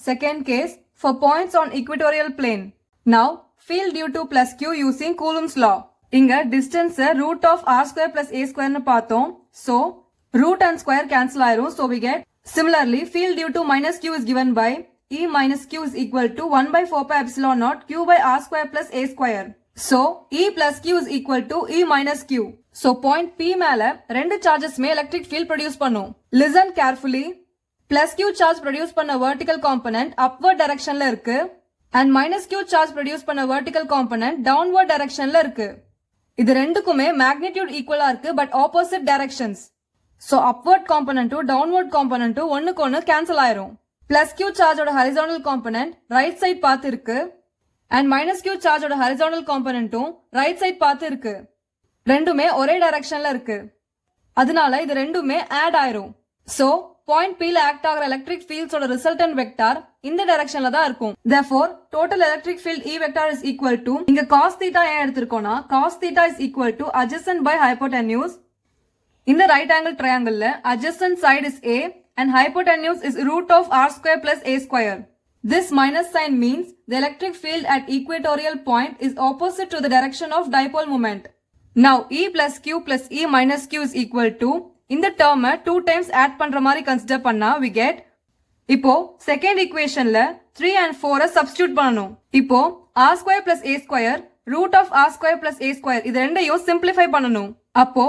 Second case, for points on equatorial plane. Now, field due to plus q using Coulomb's law. இங்க distance root of r square plus a square னு பார்த்தோம். So, root and square cancel ஆயிரும். So, we get similarly field due to minus q is given by E minus q is equal to 1 by 4 pi epsilon naught q by r square plus a square. So, E plus q is equal to E minus q. So, point P மேல ரெண்டு charges மே electric field produce பண்ணும். Listen carefully. Plus q charge produce பண்ண vertical component upward directionல இருக்கு. And minus q charge produce பண்ண vertical component downward directionல இருக்கு. இது ரெண்டுக்குமே magnitude equal இருக்கு but opposite directions. So upward component downward component ஒண்ணுக்கு ஒண்ணு cancel ஆயிரும். Plus q charge ஓட horizontal component right side path இருக்கு. And minus q charge ஓட horizontal component right side path இருக்கு. ரெண்டுமே ஒரே directionல இருக்கு. அதனால இது ரெண்டுமே add ஆயிரும். So point P ல act ஆகிற electric fields ஓட resultant vector இந்த directionல தான் இருக்கும். Therefore, total electric field E vector is equal to, இங்க cos theta ஏன் எடுத்திருக்கோம்னா, cos theta is equal to adjacent by hypotenuse. இந்த right angle triangle ல adjacent side is A and hypotenuse is root of r square plus a square. This minus sign means the electric field at equatorial point is opposite to the direction of dipole moment. Now, E plus Q plus E minus Q is equal to, இந்த term 2 times add பண்ற மாதிரி consider பண்ணா we get, இப்போ second equationல 3 and 4 substitute பண்ணணும். இப்போ r square plus a square root of r square plus a square இது ரெண்டையும் simplify பண்ணணும். அப்போ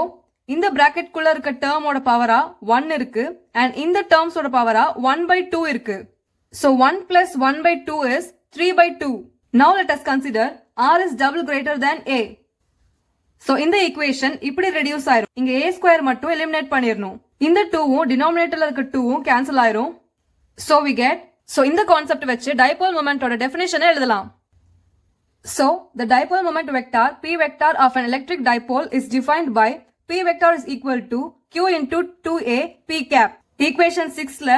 இந்த bracket குள்ள இருக்க term ஓட பவரா 1 இருக்கு and இந்த terms ஓட பவரா 1 by 2 இருக்கு. So 1 plus 1 by 2 is 3 by 2. Now let us consider r is double greater than a. So இந்த equation இப்படி reduce ஆயிரும். இங்க a square மட்டும் eliminate பண்ணிரணும். இந்த 2வும் denominatorல இருக்க 2வும் cancel ஆயிரும். So we get, இந்த concept வச்சு dipole moment ஓட definition எழுதலாம். So the dipole moment vector p vector of an electric dipole is defined by p vector is equal to q into 2a p cap. Equation 6ல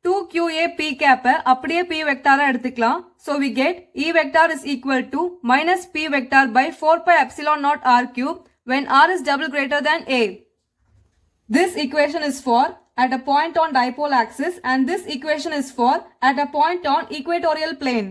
2qa p cap அப்படியே p vector எடுத்துக்கலாம். So we get E vector is equal to minus p vector by 4 pi epsilon naught r cube when r is double greater than a. This equation is for at a point on dipole axis and this equation is for at a point on equatorial plane.